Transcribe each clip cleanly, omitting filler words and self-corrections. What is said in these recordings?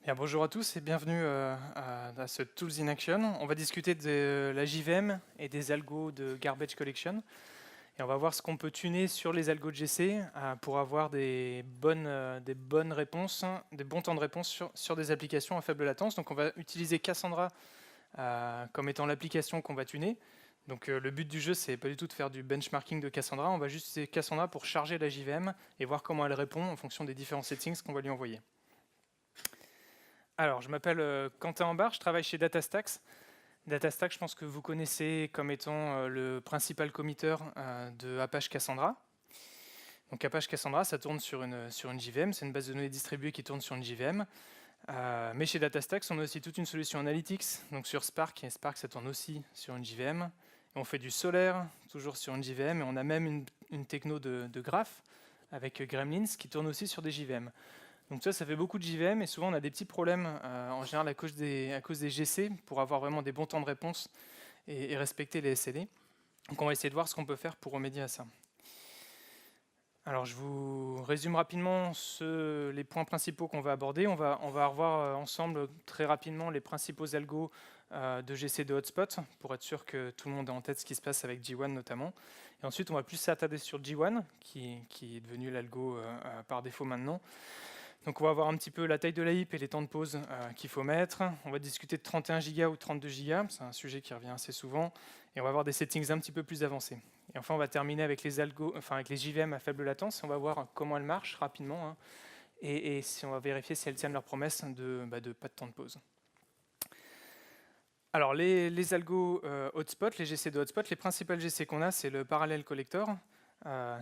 Bien, bonjour à tous et bienvenue à ce Tools in Action. On va discuter de la JVM et des algos de Garbage Collection. Et on va voir ce qu'on peut tuner sur les algos de GC pour avoir des bonnes réponses, des bons temps de réponse sur des applications à faible latence. Donc on va utiliser Cassandra comme étant l'application qu'on va tuner. Donc le but du jeu, c'est pas du tout de faire du benchmarking de Cassandra. On va juste utiliser Cassandra pour charger la JVM et voir comment elle répond en fonction des différents settings qu'on va lui envoyer. Alors, je m'appelle Quentin Ambar, je travaille chez DataStax. DataStax, je pense que vous connaissez comme étant le principal committeur de Apache Cassandra. Donc Apache Cassandra, ça tourne sur une JVM, c'est une base de données distribuée qui tourne sur une JVM. Mais chez DataStax, on a aussi toute une solution Analytics, donc sur Spark, et Spark, ça tourne aussi sur une JVM. Et on fait du solaire, toujours sur une JVM, et on a même une techno de graph avec Gremlins qui tourne aussi sur des JVM. Donc ça fait beaucoup de JVM et souvent on a des petits problèmes en général à cause des GC pour avoir vraiment des bons temps de réponse et respecter les SLA. Donc on va essayer de voir ce qu'on peut faire pour remédier à ça. Alors je vous résume rapidement les points principaux qu'on va aborder. On va revoir ensemble très rapidement les principaux algos de GC de hotspot pour être sûr que tout le monde a en tête ce qui se passe avec G1 notamment. Et ensuite on va plus s'attarder sur G1 qui est devenu l'algo par défaut maintenant. Donc on va voir un petit peu la taille de la heap et les temps de pause qu'il faut mettre. On va discuter de 31 Go ou 32 Go, c'est un sujet qui revient assez souvent. Et on va voir des settings un petit peu plus avancés. Et enfin on va terminer avec les JVM à faible latence. On va voir comment elles marchent rapidement. Et si on va vérifier si elles tiennent leur promesse de pas de temps de pause. Alors les algos hotspot, les GC de hotspot, les principales GC qu'on a, c'est le Parallel Collector,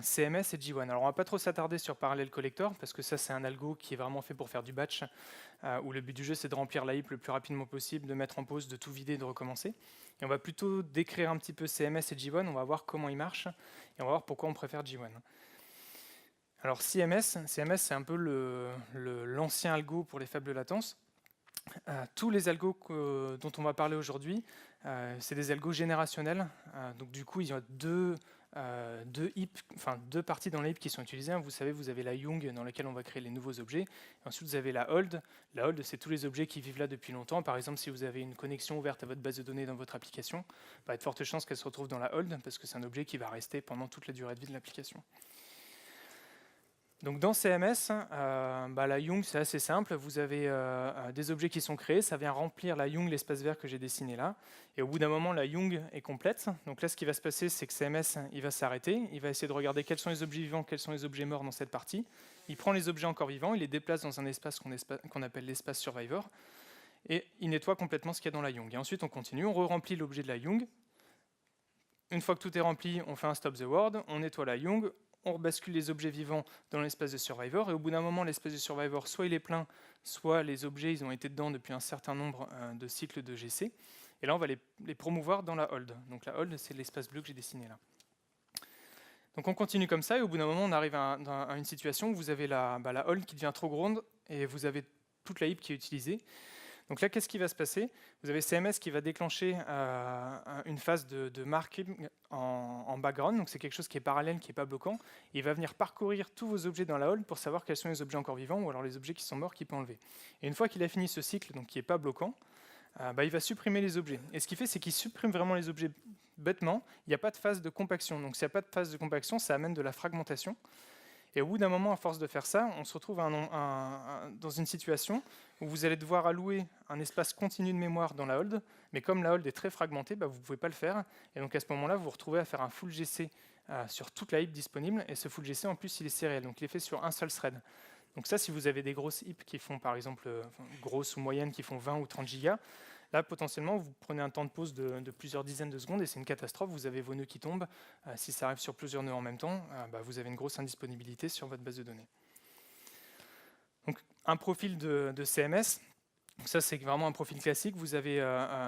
CMS et G1. Alors on va pas trop s'attarder sur Parallel Collector parce que ça c'est un algo qui est vraiment fait pour faire du batch où le but du jeu c'est de remplir la heap le plus rapidement possible, de mettre en pause, de tout vider, de recommencer. Et on va plutôt décrire un petit peu CMS et G1, on va voir comment ils marchent et on va voir pourquoi on préfère G1. Alors CMS c'est un peu l'ancien algo pour les faibles latences. Tous les algos dont on va parler aujourd'hui, c'est des algos générationnels. Donc du coup, il y a deux parties dans la heap qui sont utilisées. Vous savez, vous avez la Young dans laquelle on va créer les nouveaux objets. Et ensuite, vous avez la Hold. La Hold, c'est tous les objets qui vivent là depuis longtemps. Par exemple, si vous avez une connexion ouverte à votre base de données dans votre application, il y a de fortes chances qu'elle se retrouve dans la Hold parce que c'est un objet qui va rester pendant toute la durée de vie de l'application. Donc dans CMS, la Young c'est assez simple, vous avez des objets qui sont créés, ça vient remplir la Young, l'espace vert que j'ai dessiné là, et au bout d'un moment la Young est complète, donc là ce qui va se passer c'est que CMS il va s'arrêter, il va essayer de regarder quels sont les objets vivants, quels sont les objets morts dans cette partie, il prend les objets encore vivants, il les déplace dans un espace qu'on appelle l'espace survivor, et il nettoie complètement ce qu'il y a dans la Young. Et ensuite on continue, on re-remplit l'objet de la Young, une fois que tout est rempli, on fait un stop the world, on nettoie la Young, on rebascule les objets vivants dans l'espace de survivor, et au bout d'un moment, l'espace de survivor, soit il est plein, soit les objets ils ont été dedans depuis un certain nombre de cycles de GC, et là on va les promouvoir dans la hold. Donc la hold, c'est l'espace bleu que j'ai dessiné là. Donc on continue comme ça, et au bout d'un moment, on arrive à une situation où vous avez la hold qui devient trop grande, et vous avez toute la heap qui est utilisée. Donc là, qu'est-ce qui va se passer? Vous avez CMS qui va déclencher une phase de marking en background, donc c'est quelque chose qui est parallèle, qui n'est pas bloquant. Il va venir parcourir tous vos objets dans la hold pour savoir quels sont les objets encore vivants ou alors les objets qui sont morts qu'il peut enlever. Et une fois qu'il a fini ce cycle, donc qui n'est pas bloquant, il va supprimer les objets. Et ce qu'il fait, c'est qu'il supprime vraiment les objets bêtement. Il n'y a pas de phase de compaction. Donc s'il n'y a pas de phase de compaction, ça amène de la fragmentation. Et au bout d'un moment, à force de faire ça, on se retrouve dans une situation où vous allez devoir allouer un espace continu de mémoire dans la hold, mais comme la hold est très fragmentée, vous ne pouvez pas le faire. Et donc à ce moment-là, vous vous retrouvez à faire un full GC sur toute la heap disponible, et ce full GC, en plus, il est sériel, donc il est fait sur un seul thread. Donc ça, si vous avez des grosses heaps qui font, par exemple, grosses ou moyennes, qui font 20 ou 30 gigas, là, potentiellement, vous prenez un temps de pause de plusieurs dizaines de secondes et c'est une catastrophe. Vous avez vos nœuds qui tombent. Si ça arrive sur plusieurs nœuds en même temps, vous avez une grosse indisponibilité sur votre base de données. Donc, un profil de CMS. Donc ça, c'est vraiment un profil classique. Vous avez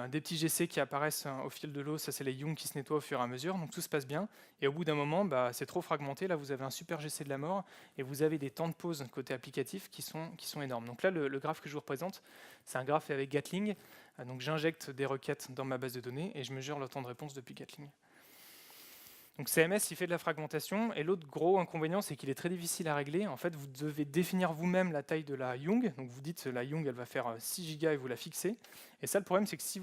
des petits GC qui apparaissent au fil de l'eau. Ça, c'est les Young qui se nettoient au fur et à mesure. Donc tout se passe bien. Et au bout d'un moment, c'est trop fragmenté. Là, vous avez un super GC de la mort. Et vous avez des temps de pause côté applicatif qui sont énormes. Donc là, le graphe que je vous représente, c'est un graphe avec Gatling. Donc j'injecte des requêtes dans ma base de données et je mesure le temps de réponse depuis Gatling. Donc CMS, il fait de la fragmentation, et l'autre gros inconvénient, c'est qu'il est très difficile à régler. En fait, vous devez définir vous-même la taille de la Young. Donc vous dites la Young, elle va faire 6 gigas et vous la fixez. Et ça, le problème, c'est que si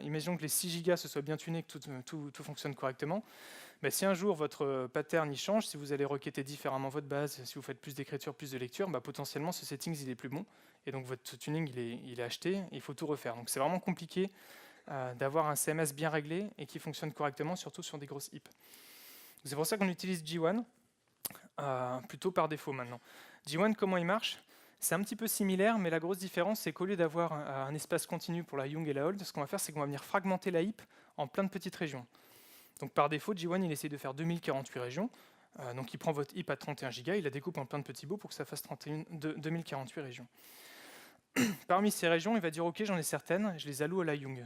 imaginons que les 6 gigas se soient bien tunés, que tout fonctionne correctement, mais si un jour votre pattern y change, si vous allez requêter différemment votre base, si vous faites plus d'écriture, plus de lecture, potentiellement ce settings il est plus bon. Et donc votre tuning il est acheté, et il faut tout refaire. Donc c'est vraiment compliqué d'avoir un CMS bien réglé et qui fonctionne correctement, surtout sur des grosses heaps. C'est pour ça qu'on utilise G1 plutôt par défaut maintenant. G1, comment il marche? C'est un petit peu similaire, mais la grosse différence, c'est qu'au lieu d'avoir un espace continu pour la Young et la Hold, ce qu'on va faire, c'est qu'on va venir fragmenter la heap en plein de petites régions. Donc par défaut, G1, il essaie de faire 2048 régions. Donc il prend votre heap à 31 Go, il la découpe en plein de petits bouts pour que ça fasse 2048 régions. Parmi ces régions, il va dire ok, j'en ai certaines, je les alloue à la Young.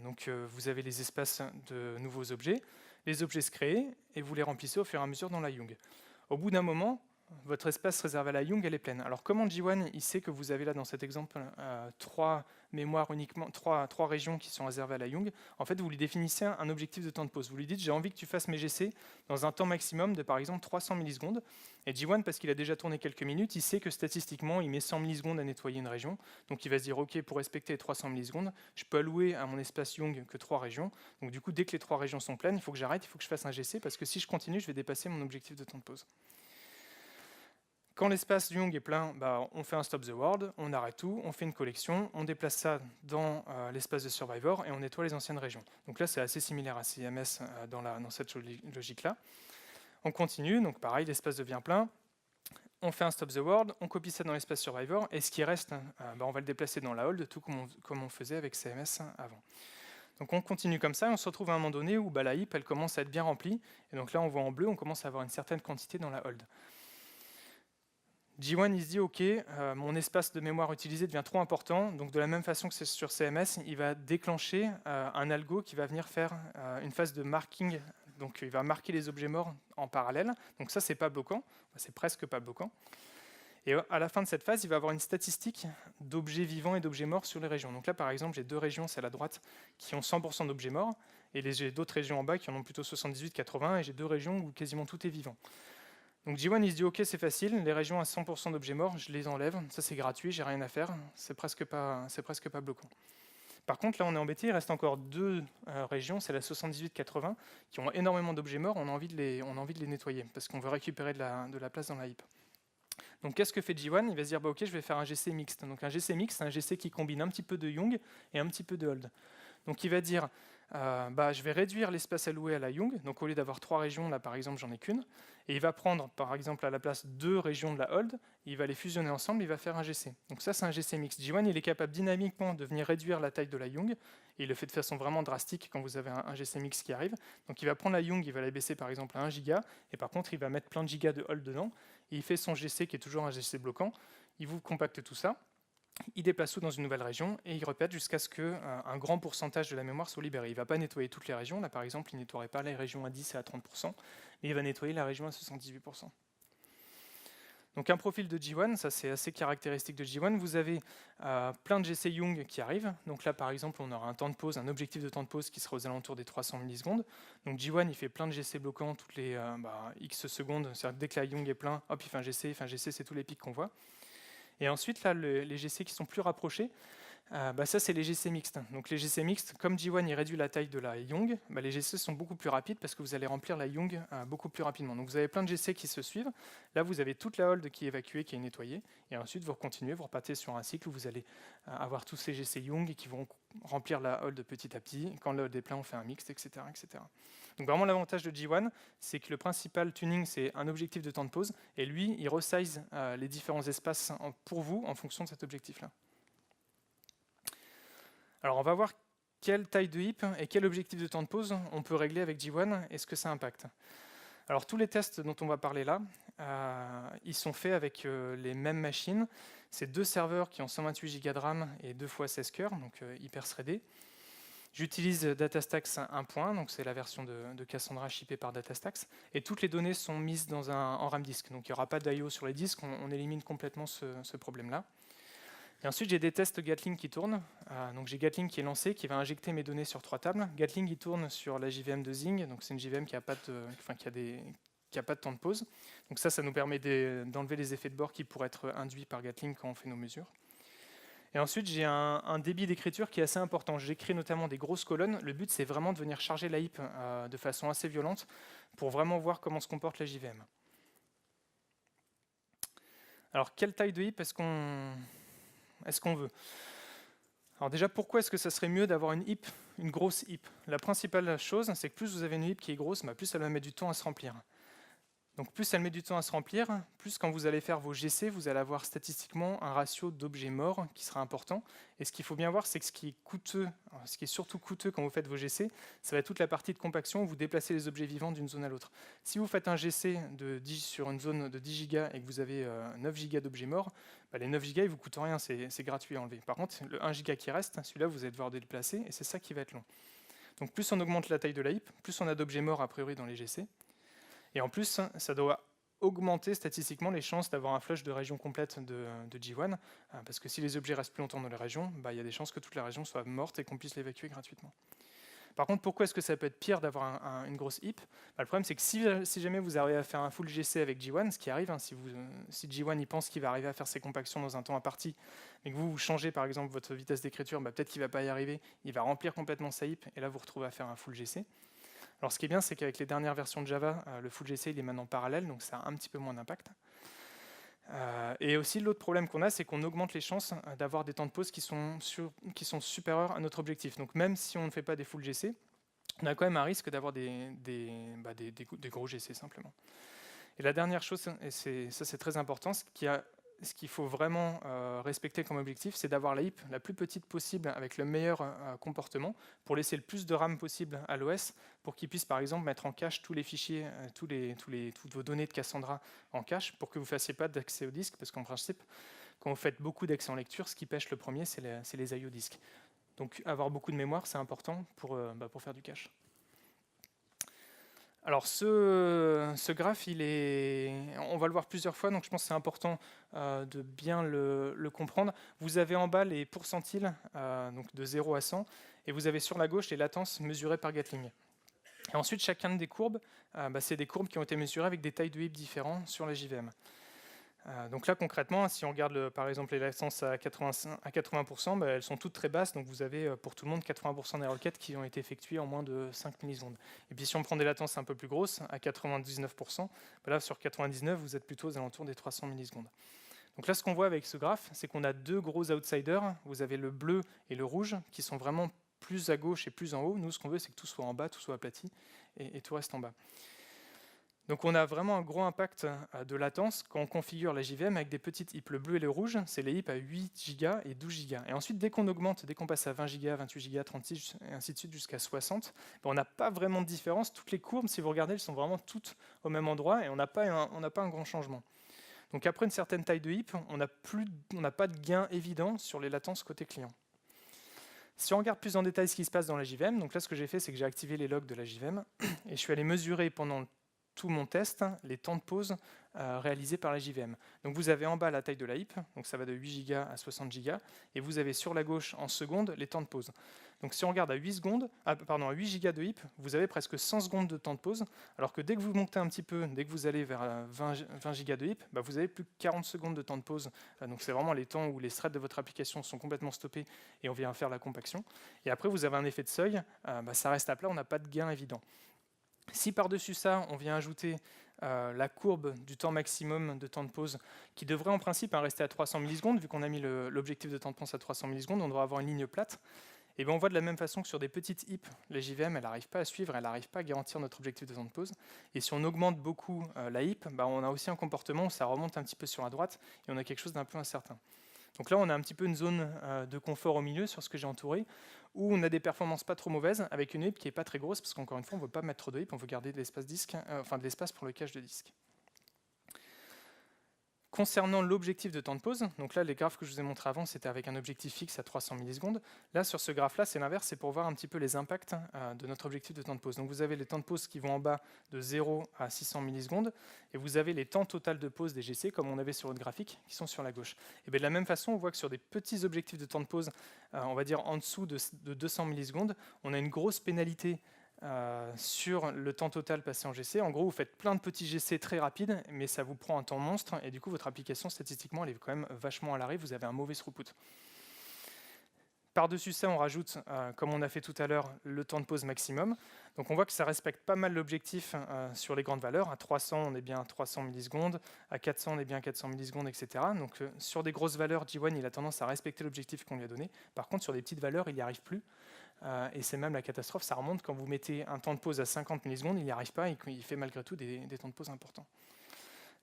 Donc vous avez les espaces de nouveaux objets, les objets se créent et vous les remplissez au fur et à mesure dans la Young. Au bout d'un moment, votre espace réservé à la Young, elle est pleine. Alors comment G1 il sait que vous avez là dans cet exemple 3 mémoires uniquement, 3 régions qui sont réservées à la Young? En fait, vous lui définissez un objectif de temps de pause. Vous lui dites j'ai envie que tu fasses mes GC dans un temps maximum de par exemple 300 millisecondes. Et G1, parce qu'il a déjà tourné quelques minutes, il sait que statistiquement il met 100 millisecondes à nettoyer une région. Donc il va se dire ok, pour respecter les 300 millisecondes, je peux allouer à mon espace Young que 3 régions. Donc du coup, dès que les 3 régions sont pleines, il faut que j'arrête, il faut que je fasse un GC parce que si je continue, je vais dépasser mon objectif de temps de pause. Quand l'espace Young est plein, on fait un stop the world, on arrête tout, on fait une collection, on déplace ça dans l'espace de Survivor et on nettoie les anciennes régions. Donc là, c'est assez similaire à CMS dans cette logique-là. On continue, donc pareil, l'espace devient plein, on fait un stop the world, on copie ça dans l'espace Survivor, et ce qui reste, on va le déplacer dans la hold, tout comme on faisait avec CMS avant. Donc on continue comme ça, et on se retrouve à un moment donné où la heap, elle commence à être bien remplie, et donc là, on voit en bleu, on commence à avoir une certaine quantité dans la hold. G1 il se dit ok, mon espace de mémoire utilisé devient trop important, donc de la même façon que c'est sur CMS, il va déclencher un algo qui va venir faire une phase de marking, donc il va marquer les objets morts en parallèle, donc ça c'est pas bloquant, c'est presque pas bloquant. Et à la fin de cette phase, il va avoir une statistique d'objets vivants et d'objets morts sur les régions. Donc là par exemple j'ai 2 régions, c'est à la droite, qui ont 100% d'objets morts, et j'ai d'autres régions en bas qui en ont plutôt 78-80, et j'ai 2 régions où quasiment tout est vivant. Donc G1 il se dit ok, c'est facile, les régions à 100% d'objets morts, je les enlève, ça c'est gratuit, j'ai rien à faire, c'est presque pas bloquant. Par contre là on est embêté, il reste encore 2 régions, c'est la 78-80, qui ont énormément d'objets morts, on a envie de les nettoyer, parce qu'on veut récupérer de la place dans la heap. Donc qu'est-ce que fait G1? Il va se dire ok, je vais faire un GC mixte. Donc un GC mixte, c'est un GC qui combine un petit peu de Young et un petit peu de Hold. Donc il va dire je vais réduire l'espace alloué à la Young, donc au lieu d'avoir 3 régions, là par exemple j'en ai qu'une, et il va prendre par exemple à la place 2 régions de la Hold, il va les fusionner ensemble, il va faire un GC. Donc ça c'est un GC mix. G1 il est capable dynamiquement de venir réduire la taille de la Young, et il le fait de façon vraiment drastique quand vous avez un GC mix qui arrive. Donc il va prendre la Young, il va la baisser par exemple à 1 giga, et par contre il va mettre plein de gigas de Hold dedans, et il fait son GC qui est toujours un GC bloquant, il vous compacte tout ça, il déplace tout dans une nouvelle région et il répète jusqu'à ce qu'un grand pourcentage de la mémoire soit libéré. Il ne va pas nettoyer toutes les régions. Là, par exemple, il ne nettoierait pas les régions à 10 et à 30%, mais il va nettoyer la région à 78%. Donc un profil de G1, ça c'est assez caractéristique de G1. Vous avez plein de GC Young qui arrivent. Donc là, par exemple, on aura un temps de pause, un objectif de temps de pause qui sera aux alentours des 300 millisecondes. Donc G1, il fait plein de GC bloquants toutes les X secondes. C'est-à-dire que dès que la Young est plein, hop, il fait un GC. Enfin, GC, c'est tous les pics qu'on voit. Et ensuite, là, les GC qui sont plus rapprochés, ça, c'est les GC mixtes. Donc les GC mixtes, comme G1 il réduit la taille de la Young, les GC sont beaucoup plus rapides parce que vous allez remplir la Young beaucoup plus rapidement. Donc vous avez plein de GC qui se suivent. Là, vous avez toute la hold qui est évacuée, qui est nettoyée. Et ensuite, vous continuez, vous repartez sur un cycle où vous allez avoir tous ces GC Young qui vont remplir la hold petit à petit. Quand la hold est plein, on fait un mixte, etc., etc. Donc vraiment, l'avantage de G1, c'est que le principal tuning, c'est un objectif de temps de pause. Et lui, il resize les différents espaces pour vous en fonction de cet objectif-là. Alors on va voir quelle taille de heap et quel objectif de temps de pause on peut régler avec G1 et ce que ça impacte. Alors tous les tests dont on va parler là, ils sont faits avec les mêmes machines. C'est 2 serveurs qui ont 128 Go de RAM et 2 fois 16 cœurs, donc hyper threadés. J'utilise DataStax 1.1, donc c'est la version de Cassandra shippée par DataStax, et toutes les données sont mises en RAM disk, donc il n'y aura pas d'IO sur les disques, on élimine complètement ce problème-là. Et ensuite, j'ai des tests Gatling qui tournent. Donc j'ai Gatling qui est lancé, qui va injecter mes données sur 3 tables. Gatling, il tourne sur la JVM de Zing, donc c'est une JVM qui n'a pas, pas de temps de pause. Donc ça nous permet d'enlever les effets de bord qui pourraient être induits par Gatling quand on fait nos mesures. Et ensuite, j'ai un débit d'écriture qui est assez important. J'écris notamment des grosses colonnes. Le but, c'est vraiment de venir charger la heap de façon assez violente pour vraiment voir comment se comporte la JVM. Alors, quelle taille de heap est-ce qu'on veut? Alors déjà, pourquoi est-ce que ça serait mieux d'avoir une grosse heap? La principale chose, c'est que plus vous avez une heap qui est grosse, plus elle va mettre du temps à se remplir. Donc plus elle met du temps à se remplir, plus quand vous allez faire vos GC, vous allez avoir statistiquement un ratio d'objets morts qui sera important. Et ce qu'il faut bien voir, c'est que ce qui est surtout coûteux quand vous faites vos GC, ça va être toute la partie de compaction où vous déplacez les objets vivants d'une zone à l'autre. Si vous faites un GC sur une zone de 10 gigas et que vous avez 9 gigas d'objets morts, les 9 gigas, ils vous coûtent rien, c'est gratuit à enlever. Par contre, le 1 giga qui reste, celui-là, vous allez devoir le déplacer et c'est ça qui va être long. Donc plus on augmente la taille de la heap, plus on a d'objets morts a priori dans les GC. Et en plus, ça doit augmenter statistiquement les chances d'avoir un flush de région complète de G1, parce que si les objets restent plus longtemps dans la région, il y a des chances que toute la région soit morte et qu'on puisse l'évacuer gratuitement. Par contre, pourquoi est-ce que ça peut être pire d'avoir une grosse heap? Le problème, c'est que si jamais vous arrivez à faire un full GC avec G1, ce qui arrive, si G1 il pense qu'il va arriver à faire ses compactions dans un temps imparti, mais que vous changez par exemple votre vitesse d'écriture, peut-être qu'il ne va pas y arriver, il va remplir complètement sa heap, et là vous retrouvez à faire un full GC. Alors ce qui est bien, c'est qu'avec les dernières versions de Java, le full GC il est maintenant parallèle, donc ça a un petit peu moins d'impact. Et aussi l'autre problème qu'on a, c'est qu'on augmente les chances d'avoir des temps de pause qui sont supérieurs à notre objectif. Donc même si on ne fait pas des full GC, on a quand même un risque d'avoir des gros GC simplement. Et la dernière chose, et ça c'est très important, ce qu'il faut vraiment respecter comme objectif, c'est d'avoir la heap la plus petite possible avec le meilleur comportement pour laisser le plus de RAM possible à l'OS pour qu'il puisse par exemple mettre en cache tous les fichiers, toutes vos données de Cassandra en cache pour que vous ne fassiez pas d'accès au disque, parce qu'en principe, quand vous faites beaucoup d'accès en lecture, ce qui pêche le premier, c'est les IO disques. Donc avoir beaucoup de mémoire, c'est important pour faire du cache. Alors ce graphe, on va le voir plusieurs fois, donc je pense que c'est important de bien le comprendre. Vous avez en bas les pourcentiles, donc de 0 à 100, et vous avez sur la gauche les latences mesurées par Gatling. Et ensuite, chacune des courbes, c'est des courbes qui ont été mesurées avec des tailles de heap différents sur la JVM. Donc là, concrètement, si on regarde par exemple les latences à 80%, elles sont toutes très basses, donc vous avez pour tout le monde 80% des requêtes qui ont été effectuées en moins de 5 millisecondes. Et puis si on prend des latences un peu plus grosses, à 99%, là sur 99, vous êtes plutôt aux alentours des 300 millisecondes. Donc là, ce qu'on voit avec ce graphe, c'est qu'on a deux gros outsiders. Vous avez le bleu et le rouge, qui sont vraiment plus à gauche et plus en haut. Nous, ce qu'on veut, c'est que tout soit en bas, tout soit aplati, et tout reste en bas. Donc on a vraiment un gros impact de latence quand on configure la JVM avec des petites heaps. Le bleu et le rouge, c'est les heaps à 8 Go et 12 Go. Et ensuite, dès qu'on augmente, dès qu'on passe à 20 Go, 28 Go, 36, et ainsi de suite jusqu'à 60, on n'a pas vraiment de différence. Toutes les courbes, si vous regardez, elles sont vraiment toutes au même endroit et on n'a pas un grand changement. Donc après une certaine taille de heap, on n'a pas de gain évident sur les latences côté client. Si on regarde plus en détail ce qui se passe dans la JVM, donc là ce que j'ai fait, c'est que j'ai activé les logs de la JVM et je suis allé mesurer pendant tout mon test les temps de pause réalisés par la JVM. Donc vous avez en bas la taille de la heap, donc ça va de 8 Go à 60 Go, et vous avez sur la gauche en secondes les temps de pause. Donc si on regarde à 8 Go de heap, vous avez presque 100 secondes de temps de pause, alors que dès que vous montez un petit peu, dès que vous allez vers 20 Go de heap, vous avez plus que 40 secondes de temps de pause. Donc c'est vraiment les temps où les threads de votre application sont complètement stoppés et on vient faire la compaction. Et après vous avez un effet de seuil, ça reste à plat, on n'a pas de gain évident. Si par-dessus ça, on vient ajouter la courbe du temps maximum de temps de pause, qui devrait en principe rester à 300 millisecondes, vu qu'on a mis l'objectif de temps de pause à 300 millisecondes, on devrait avoir une ligne plate. Et on voit de la même façon que sur des petites heaps, la JVM, elle n'arrive pas à suivre, elle n'arrive pas à garantir notre objectif de temps de pause. Et si on augmente beaucoup la heap, on a aussi un comportement où ça remonte un petit peu sur la droite, et on a quelque chose d'un peu incertain. Donc là, on a un petit peu une zone de confort au milieu sur ce que j'ai entouré, où on a des performances pas trop mauvaises, avec une heap qui n'est pas très grosse, parce qu'encore une fois, on ne veut pas mettre trop de heap, on veut garder de l'espace disque, de l'espace pour le cache de disque. Concernant l'objectif de temps de pause, donc là les graphes que je vous ai montrés avant c'était avec un objectif fixe à 300 millisecondes. Là sur ce graphe là c'est l'inverse, c'est pour voir un petit peu les impacts de notre objectif de temps de pause. Donc vous avez les temps de pause qui vont en bas de 0 à 600 millisecondes et vous avez les temps total de pause des GC comme on avait sur votre graphique qui sont sur la gauche. Et bien de la même façon on voit que sur des petits objectifs de temps de pause, on va dire en dessous de 200 millisecondes, on a une grosse pénalité sur le temps total passé en GC. En gros, vous faites plein de petits GC très rapides, mais ça vous prend un temps monstre, et du coup, votre application, statistiquement, elle est quand même vachement à l'arrêt, vous avez un mauvais throughput. Par-dessus ça, on rajoute, comme on a fait tout à l'heure, le temps de pause maximum. Donc on voit que ça respecte pas mal l'objectif sur les grandes valeurs. À 300, on est bien à 300 millisecondes. À 400, on est bien à 400 millisecondes, etc. Donc sur des grosses valeurs, G1, il a tendance à respecter l'objectif qu'on lui a donné. Par contre, sur des petites valeurs, il n'y arrive plus. Et c'est même la catastrophe, ça remonte quand vous mettez un temps de pause à 50 millisecondes, il n'y arrive pas et il fait malgré tout des temps de pause importants.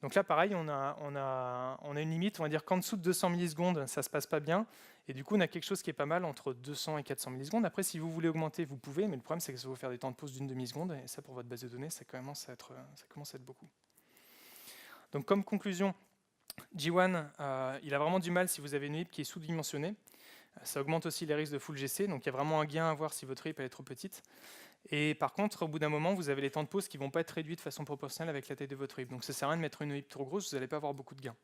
Donc là, pareil, on a une limite, on va dire qu'en dessous de 200 millisecondes, ça ne se passe pas bien, et du coup, on a quelque chose qui est pas mal entre 200 et 400 millisecondes. Après, si vous voulez augmenter, vous pouvez, mais le problème, c'est que ça va vous faire des temps de pause d'une demi-seconde, et ça, pour votre base de données, ça commence à être beaucoup. Donc, comme conclusion, G1, il a vraiment du mal si vous avez une HIP qui est sous-dimensionnée. Ça augmente aussi les risques de full GC, donc il y a vraiment un gain à voir si votre HIP elle est trop petite. Et par contre, au bout d'un moment, vous avez les temps de pause qui ne vont pas être réduits de façon proportionnelle avec la taille de votre HIP. Donc ça ne sert à rien de mettre une HIP trop grosse, vous n'allez pas avoir beaucoup de gains.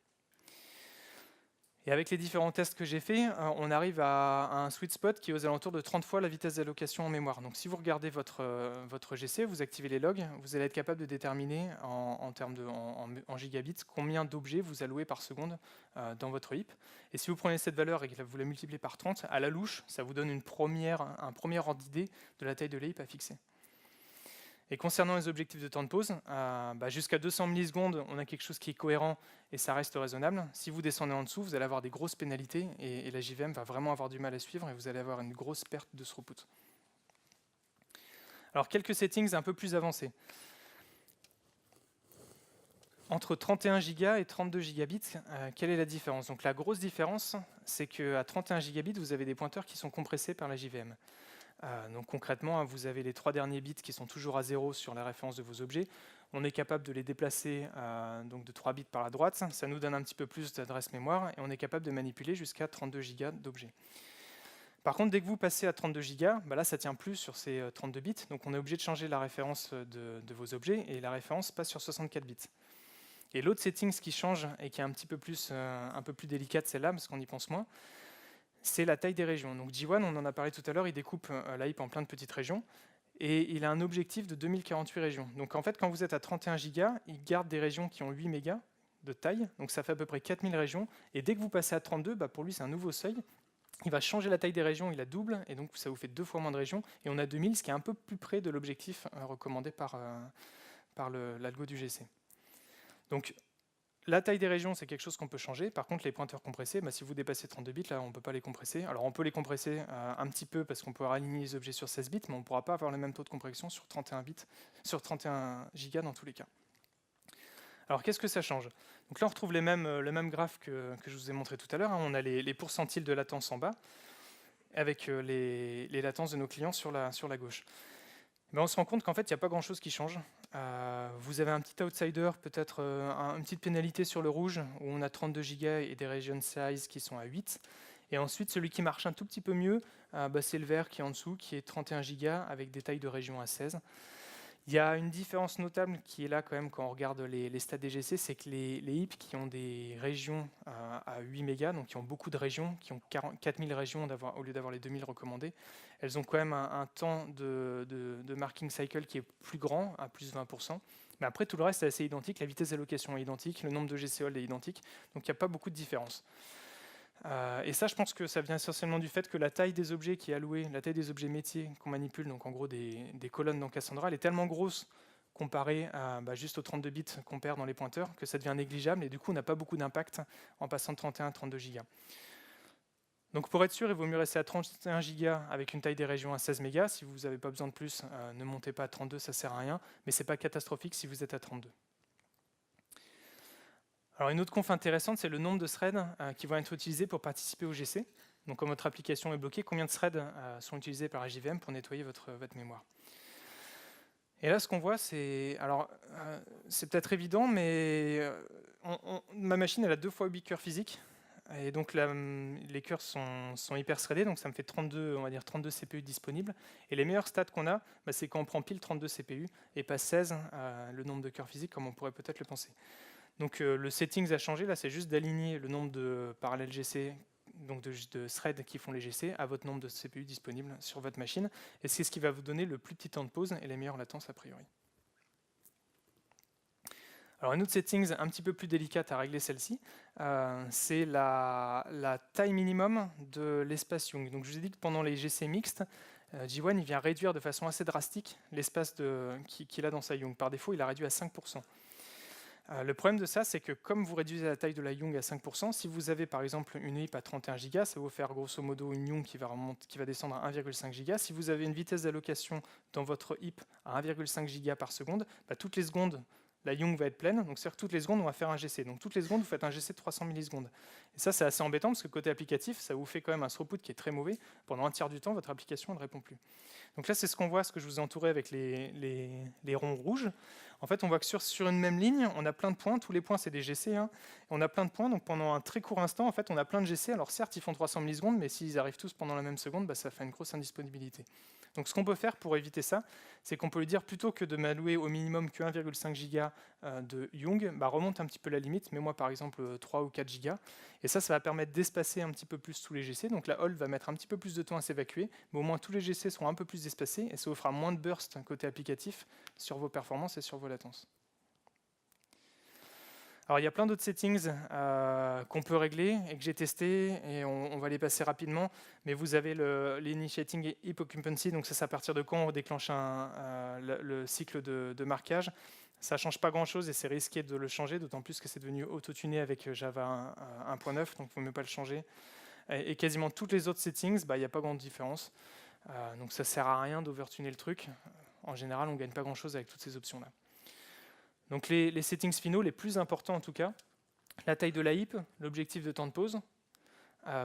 Et avec les différents tests que j'ai faits, on arrive à un sweet spot qui est aux alentours de 30 fois la vitesse d'allocation en mémoire. Donc si vous regardez votre GC, vous activez les logs, vous allez être capable de déterminer en gigabits combien d'objets vous allouez par seconde dans votre HIP. Et si vous prenez cette valeur et que vous la multipliez par 30, à la louche, ça vous donne un premier ordre d'idée de la taille de l'HIP à fixer. Et concernant les objectifs de temps de pause, jusqu'à 200 millisecondes, on a quelque chose qui est cohérent et ça reste raisonnable. Si vous descendez en dessous, vous allez avoir des grosses pénalités et la JVM va vraiment avoir du mal à suivre et vous allez avoir une grosse perte de throughput. Alors, quelques settings un peu plus avancés. Entre 31 Go et 32 gigabits, quelle est la différence? Donc, la grosse différence, c'est qu'à 31 gigabits, vous avez des pointeurs qui sont compressés par la JVM. Donc concrètement, vous avez les 3 derniers bits qui sont toujours à 0 sur la référence de vos objets. On est capable de les déplacer donc de 3 bits par la droite. Ça nous donne un petit peu plus d'adresse mémoire et on est capable de manipuler jusqu'à 32 Go d'objets. Par contre, dès que vous passez à 32 Go, là, ça ne tient plus sur ces 32 bits. Donc on est obligé de changer la référence de vos objets et la référence passe sur 64 bits. Et l'autre setting qui change et qui est un peu plus délicate, celle-là, parce qu'on y pense moins, c'est la taille des régions. Donc G1, on en a parlé tout à l'heure, il découpe la HIP en plein de petites régions, et il a un objectif de 2048 régions. Donc en fait, quand vous êtes à 31 Go, il garde des régions qui ont 8 mégas de taille, donc ça fait à peu près 4000 régions, et dès que vous passez à 32, pour lui c'est un nouveau seuil, il va changer la taille des régions, il la double, et donc ça vous fait 2 fois moins de régions, et on a 2000, ce qui est un peu plus près de l'objectif recommandé par l'algo du GC. Donc la taille des régions, c'est quelque chose qu'on peut changer. Par contre, les pointeurs compressés, si vous dépassez 32 bits, là, on ne peut pas les compresser. Alors, on peut les compresser un petit peu parce qu'on peut aligner les objets sur 16 bits, mais on ne pourra pas avoir le même taux de compression sur 31 bits, sur 31 gigas dans tous les cas. Alors, qu'est-ce que ça change? Donc là, on retrouve le même graphe que je vous ai montré tout à l'heure. On a les pourcentiles de latence en bas, avec les latences de nos clients sur la gauche. On se rend compte qu'en fait, il n'y a pas grand-chose qui change. Vous avez un petit outsider, peut-être une petite pénalité sur le rouge, où on a 32 Go et des region size qui sont à 8. Et ensuite, celui qui marche un tout petit peu mieux, c'est le vert qui est en dessous, qui est 31 Go avec des tailles de région à 16. Il y a une différence notable qui est là quand même quand on regarde les stats DGC, c'est que les HIP qui ont des régions à 8 mégas, donc qui ont beaucoup de régions, qui ont 4000 régions au lieu d'avoir les 2000 recommandées, elles ont quand même un temps de marking cycle qui est plus grand, à plus 20%. Mais après, tout le reste est assez identique, la vitesse d'allocation est identique, le nombre de GCOL est identique, donc il n'y a pas beaucoup de différence. Et ça, je pense que ça vient essentiellement du fait que la taille des objets qui est allouée, la taille des objets métiers qu'on manipule, donc en gros des colonnes dans Cassandra, elle est tellement grosse comparée à juste aux 32 bits qu'on perd dans les pointeurs que ça devient négligeable et du coup on n'a pas beaucoup d'impact en passant de 31 à 32 Go. Donc pour être sûr, il vaut mieux rester à 31 Go avec une taille des régions à 16 mégas. Si vous n'avez pas besoin de plus, ne montez pas à 32, ça ne sert à rien, mais ce n'est pas catastrophique si vous êtes à 32. Alors une autre conf intéressante, c'est le nombre de threads qui vont être utilisés pour participer au GC. Donc quand votre application est bloquée, combien de threads sont utilisés par la JVM pour nettoyer votre mémoire? Et là, ce qu'on voit, c'est... Alors, c'est peut-être évident, mais ma machine, elle a 2 fois 8 cœurs physiques. Et donc, les cœurs sont hyper threadés, donc ça me fait 32, on va dire 32 CPU disponibles. Et les meilleurs stats qu'on a, bah, c'est quand on prend pile 32 CPU et pas 16, le nombre de cœurs physiques, comme on pourrait peut-être le penser. Donc, le settings a changé. Là, c'est juste d'aligner le nombre de parallèles GC, donc de threads qui font les GC, à votre nombre de CPU disponibles sur votre machine. Et c'est ce qui va vous donner le plus petit temps de pause et les meilleures latences a priori. Alors une autre settings un petit peu plus délicate à régler, celle-ci, c'est la taille minimum de l'espace Young. Donc je vous ai dit que pendant les GC mixtes, G1 il vient réduire de façon assez drastique l'espace qu'il a dans sa Young. Par défaut, il a réduit à 5%. Le problème de ça, c'est que comme vous réduisez la taille de la Young à 5%, si vous avez par exemple une HIP à 31 Go, ça va vous faire grosso modo une Young qui va descendre à 1,5 Go. Si vous avez une vitesse d'allocation dans votre HIP à 1,5 Go par seconde, bah, toutes les secondes, la Young va être pleine, donc c'est-à-dire que toutes les secondes, on va faire un GC. Donc toutes les secondes, vous faites un GC de 300 millisecondes. Et ça, c'est assez embêtant, parce que côté applicatif, ça vous fait quand même un throughput qui est très mauvais. Pendant un tiers du temps, votre application ne répond plus. Donc là, c'est ce qu'on voit, ce que je vous ai entouré avec les ronds rouges. En fait, on voit que sur une même ligne, on a plein de points. Tous les points, c'est des GC. Hein, on a plein de points, donc pendant un très court instant, en fait, on a plein de GC. Alors certes, ils font 300 millisecondes, mais s'ils arrivent tous pendant la même seconde, bah, ça fait une grosse indisponibilité. Donc ce qu'on peut faire pour éviter ça, c'est qu'on peut lui dire plutôt que de m'allouer au minimum que 1,5 Go de Young, bah, remonte un petit peu la limite, mets-moi par exemple 3 ou 4 Go. Et ça va permettre d'espacer un petit peu plus tous les GC. Donc la hold va mettre un petit peu plus de temps à s'évacuer, mais au moins tous les GC seront un peu plus espacés et ça vous fera moins de burst côté applicatif sur vos performances et sur vos latences. Alors il y a plein d'autres settings qu'on peut régler et que j'ai testé et on va les passer rapidement, mais vous avez l'initiating heap occupancy, donc ça c'est à partir de quand on déclenche le cycle de marquage. Ça ne change pas grand chose et c'est risqué de le changer, d'autant plus que c'est devenu auto-tuné avec Java 1.9, donc il ne faut même pas le changer. Et quasiment toutes les autres settings, il n'y a pas grande différence. Donc ça ne sert à rien d'overtuner le truc. En général, on ne gagne pas grand chose avec toutes ces options-là. Donc les settings finaux, les plus importants en tout cas, la taille de la HIP, l'objectif de temps de pause.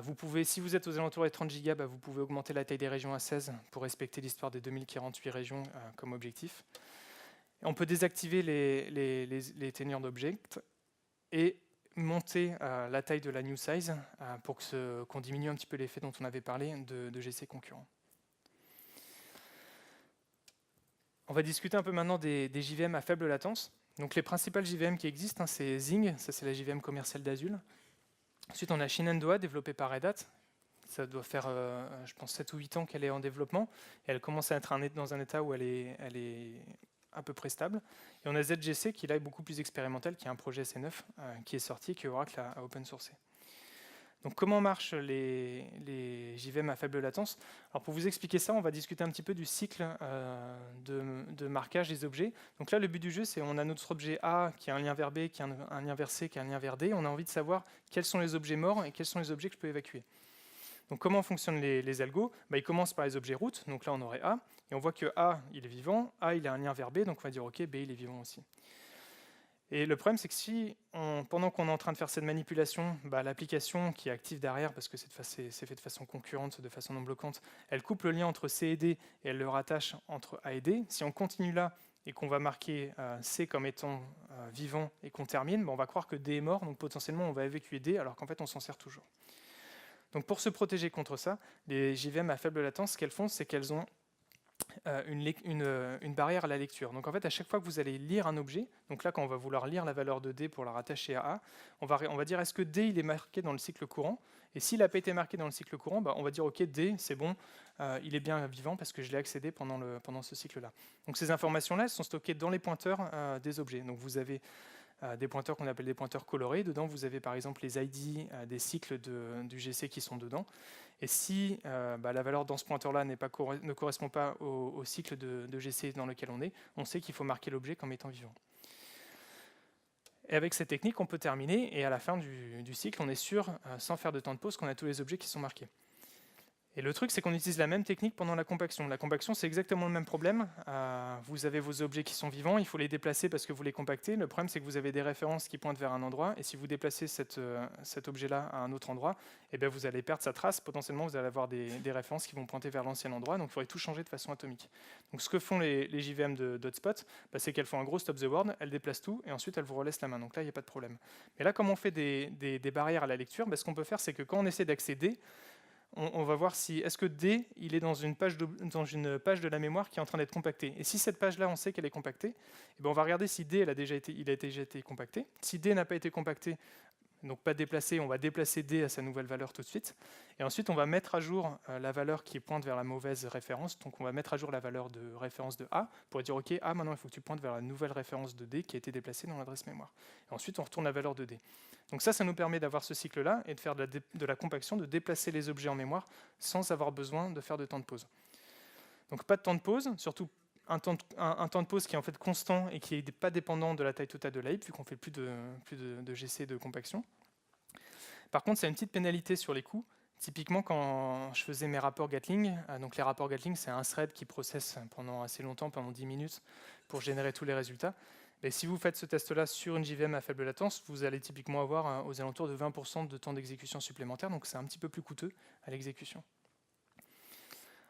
Vous pouvez, si vous êtes aux alentours des 30 Go, vous pouvez augmenter la taille des régions à 16 pour respecter l'histoire des 2048 régions comme objectif. On peut désactiver les tenures d'objects et monter la taille de la new size pour qu'on diminue un petit peu l'effet dont on avait parlé de GC concurrents. On va discuter un peu maintenant des JVM à faible latence. Donc les principales JVM qui existent, c'est Zing, ça c'est la JVM commerciale d'Azul. Ensuite on a Shenandoah, développée par Red Hat. Ça doit faire, je pense, 7 ou 8 ans qu'elle est en développement. Et elle commence à être dans un état où elle est à peu près stable. Et on a ZGC qui là est beaucoup plus expérimental, qui est un projet C9 qui est sorti, que Oracle a open sourcé. Donc comment marchent les JVM à faible latence? Alors pour vous expliquer ça, on va discuter un petit peu du cycle de marquage des objets. Donc là, le but du jeu, c'est on a notre objet A qui a un lien vers B, qui a un lien vers C, qui a un lien vers D. On a envie de savoir quels sont les objets morts et quels sont les objets que je peux évacuer. Donc comment fonctionnent les algos? Ils commencent par les objets root. Donc là, on aurait A. Et on voit que A, il est vivant. A, il a un lien vers B. Donc on va dire OK, B, il est vivant aussi. Et le problème, c'est que si, pendant qu'on est en train de faire cette manipulation, l'application qui est active derrière, parce que c'est fait de façon concurrente, de façon non bloquante, elle coupe le lien entre C et D et elle le rattache entre A et D. Si on continue là et qu'on va marquer C comme étant vivant et qu'on termine, on va croire que D est mort, donc potentiellement on va évacuer D alors qu'en fait on s'en sert toujours. Donc pour se protéger contre ça, les JVM à faible latence, ce qu'elles font, c'est qu'elles ont une barrière à la lecture. Donc en fait, à chaque fois que vous allez lire un objet, donc là quand on va vouloir lire la valeur de D pour la rattacher à A, on va dire est-ce que D il est marqué dans le cycle courant? Et s'il n'a pas été marqué dans le cycle courant, on va dire ok, D c'est bon, il est bien vivant parce que je l'ai accédé pendant ce cycle-là. Donc ces informations-là, elles sont stockées dans les pointeurs des objets. Donc vous avez des pointeurs qu'on appelle des pointeurs colorés. Dedans, vous avez par exemple les ID des cycles du GC qui sont dedans. Et si la valeur dans ce pointeur-là ne correspond pas au cycle de GC dans lequel on sait qu'il faut marquer l'objet comme étant vivant. Et avec cette technique, on peut terminer, et à la fin du cycle, on est sûr, sans faire de temps de pause, qu'on a tous les objets qui sont marqués. Et le truc, c'est qu'on utilise la même technique pendant la compaction. La compaction, c'est exactement le même problème. Vous avez vos objets qui sont vivants, il faut les déplacer parce que vous les compactez. Le problème, c'est que vous avez des références qui pointent vers un endroit, et si vous déplacez cet objet-là à un autre endroit, eh bien, vous allez perdre sa trace. Potentiellement, vous allez avoir des références qui vont pointer vers l'ancien endroit, donc il faudrait tout changer de façon atomique. Donc ce que font les JVM d'Hotspot, c'est qu'elles font un gros stop the world, elles déplacent tout, et ensuite elles vous relaissent la main. Donc là, il n'y a pas de problème. Mais là, comme on fait des barrières à la lecture, ce qu'on peut faire, c'est que quand on essaie d'accéder, on va voir si est-ce que D il est dans une page de la mémoire qui est en train d'être compactée. Et si cette page-là, on sait qu'elle est compactée, on va regarder si D il a déjà été compacté. Si D n'a pas été compacté, donc pas déplacé, on va déplacer D à sa nouvelle valeur tout de suite. Et ensuite, on va mettre à jour la valeur qui pointe vers la mauvaise référence. Donc on va mettre à jour la valeur de référence de A pour dire ok, A maintenant il faut que tu pointes vers la nouvelle référence de D qui a été déplacée dans l'adresse mémoire. Et ensuite, on retourne la valeur de D. Donc ça nous permet d'avoir ce cycle-là et de faire de la compaction, de déplacer les objets en mémoire sans avoir besoin de faire de temps de pause. Donc pas de temps de pause, surtout un temps de pause qui est en fait constant et qui n'est pas dépendant de la taille totale de l'heap, vu qu'on ne fait plus de GC de compaction. Par contre, ça a une petite pénalité sur les coûts. Typiquement, quand je faisais mes rapports Gatling, donc les rapports Gatling, c'est un thread qui processe pendant assez longtemps, pendant 10 minutes, pour générer tous les résultats. Et si vous faites ce test-là sur une JVM à faible latence, vous allez typiquement avoir aux alentours de 20% de temps d'exécution supplémentaire, donc c'est un petit peu plus coûteux à l'exécution.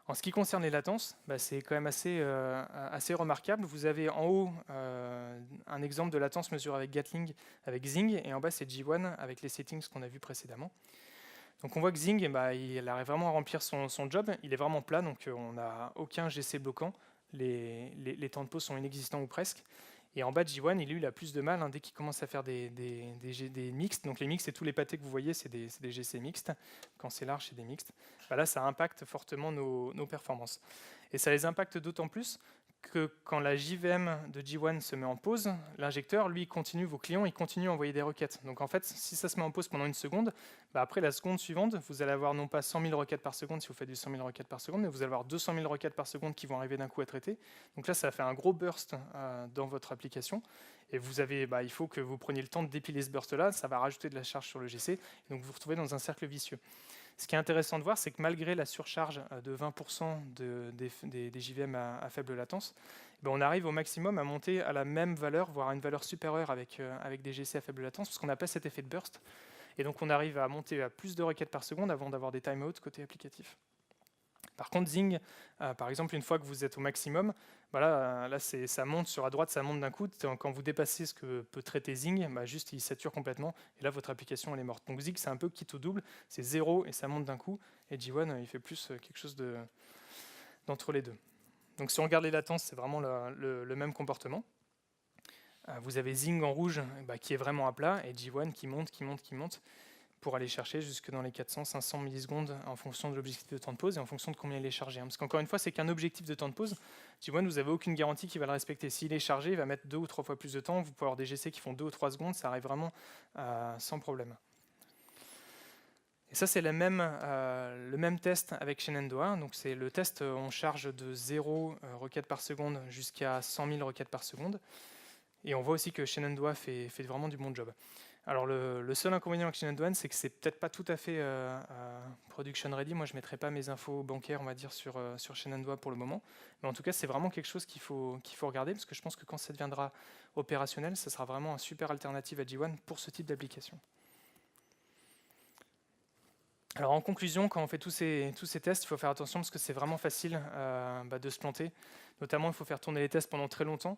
En ce qui concerne les latences, c'est quand même assez remarquable. Vous avez en haut un exemple de latence mesurée avec Gatling, avec Zing, et en bas c'est G1 avec les settings qu'on a vus précédemment. Donc on voit que Zing, il arrive vraiment à remplir son job. Il est vraiment plat, donc on n'a aucun GC bloquant. Les temps de pause sont inexistants ou presque. Et en bas de J1, il a plus de mal dès qu'il commence à faire des mixtes. Donc les mixtes, c'est tous les pâtés que vous voyez, c'est des GC mixtes. Quand c'est large, c'est des mixtes. Là, ça impacte fortement nos performances. Et ça les impacte d'autant plus que quand la JVM de J1 se met en pause, l'injecteur, lui, continue, vos clients, ils continuent à envoyer des requêtes. Donc en fait, si ça se met en pause pendant une seconde, après la seconde suivante, vous allez avoir non pas 100 000 requêtes par seconde si vous faites du 100 000 requêtes par seconde, mais vous allez avoir 200 000 requêtes par seconde qui vont arriver d'un coup à traiter. Donc là, ça fait un gros burst dans votre application. Et il faut que vous preniez le temps de dépiler ce burst-là, ça va rajouter de la charge sur le GC, et donc vous vous retrouvez dans un cercle vicieux. Ce qui est intéressant de voir, c'est que malgré la surcharge de 20% des JVM à faible latence, on arrive au maximum à monter à la même valeur, voire à une valeur supérieure avec des GC à faible latence, parce qu'on n'a pas cet effet de burst. Et donc on arrive à monter à plus de requêtes par seconde avant d'avoir des timeouts côté applicatif. Par contre, Zing, par exemple, une fois que vous êtes au maximum, là ça monte sur à droite, ça monte d'un coup. Quand vous dépassez ce que peut traiter Zing, juste il sature complètement, et là votre application elle est morte. Donc Zing, c'est un peu quitte au double, c'est 0 et ça monte d'un coup, et G1 il fait plus quelque chose d'entre les deux. Donc si on regarde les latences, c'est vraiment le même comportement. Vous avez Zing en rouge qui est vraiment à plat, et G1 qui monte, pour aller chercher jusque dans les 400-500 millisecondes en fonction de l'objectif de temps de pause et en fonction de combien il est chargé. Parce qu'encore une fois, c'est qu'un objectif de temps de pause. G1, vous n'avez aucune garantie qu'il va le respecter. S'il est chargé, il va mettre 2 ou 3 fois plus de temps. Vous pouvez avoir des GC qui font 2 ou 3 secondes, ça arrive vraiment sans problème. Et ça, c'est le même test avec Shenandoah. Donc c'est le test, on charge de 0 requêtes par seconde jusqu'à 100 000 requêtes par seconde. Et on voit aussi que Shenandoah fait vraiment du bon job. Alors le seul inconvénient avec Shenandoah, c'est que c'est peut-être pas tout à fait production ready. Moi, je ne mettrai pas mes infos bancaires, on va dire, sur Shenandoah pour le moment. Mais en tout cas, c'est vraiment quelque chose qu'il faut regarder, parce que je pense que quand ça deviendra opérationnel, ça sera vraiment un super alternative à G1 pour ce type d'application. Alors en conclusion, quand on fait tous ces tests, il faut faire attention parce que c'est vraiment facile de se planter. Notamment, il faut faire tourner les tests pendant très longtemps.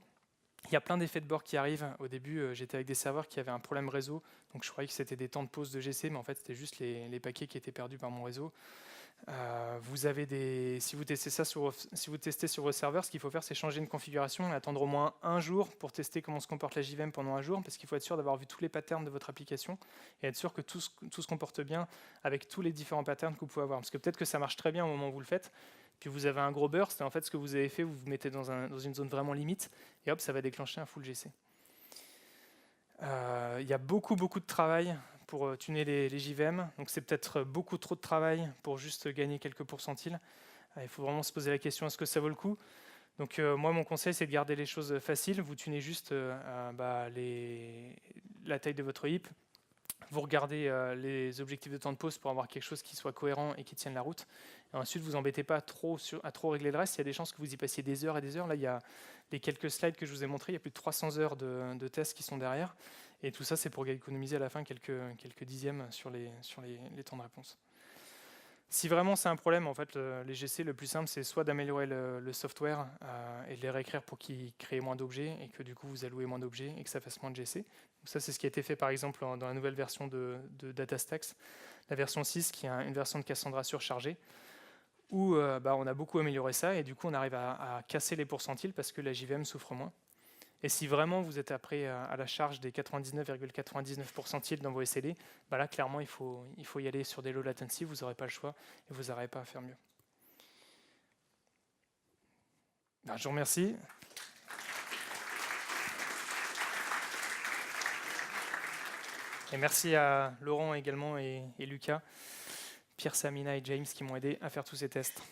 Il y a plein d'effets de bord qui arrivent. Au début, j'étais avec des serveurs qui avaient un problème réseau, donc je croyais que c'était des temps de pause de GC, mais en fait c'était juste les paquets qui étaient perdus par mon réseau. Si vous testez sur vos serveurs, ce qu'il faut faire, c'est changer une configuration et attendre au moins un jour pour tester comment se comporte la JVM pendant un jour, parce qu'il faut être sûr d'avoir vu tous les patterns de votre application et être sûr que tout se comporte bien avec tous les différents patterns que vous pouvez avoir. Parce que peut-être que ça marche très bien au moment où vous le faites, puis vous avez un gros burst, et en fait ce que vous avez fait, vous vous mettez dans une zone vraiment limite, et hop, ça va déclencher un full GC. Il y a beaucoup de travail pour tuner les JVM, donc c'est peut-être beaucoup trop de travail pour juste gagner quelques pourcentiles. Il faut vraiment se poser la question, est-ce que ça vaut le coup? Donc moi, mon conseil, c'est de garder les choses faciles. Vous tunez juste la taille de votre heap, Vous regardez les objectifs de temps de pause pour avoir quelque chose qui soit cohérent et qui tienne la route. Et ensuite, vous embêtez pas à trop régler le reste. Il y a des chances que vous y passiez des heures et des heures. Là, il y a les quelques slides que je vous ai montrés. Il y a plus de 300 heures de tests qui sont derrière. Et tout ça, c'est pour économiser à la fin quelques dixièmes sur les temps de réponse. Si vraiment c'est un problème, en fait, les GC, le plus simple, c'est soit d'améliorer le software et de les réécrire pour qu'ils créent moins d'objets et que du coup vous allouez moins d'objets et que ça fasse moins de GC. Donc ça, c'est ce qui a été fait par exemple dans la nouvelle version de DataStax, la version 6, qui est une version de Cassandra surchargée, où on a beaucoup amélioré ça et du coup on arrive à casser les pourcentiles parce que la JVM souffre moins. Et si vraiment vous êtes après à la charge des 99,99 % dans vos SLD, là clairement il faut y aller sur des low latency, vous n'aurez pas le choix et vous n'aurez pas à faire mieux. Je vous remercie. Et merci à Laurent également et Lucas, Pierre, Samina et James qui m'ont aidé à faire tous ces tests.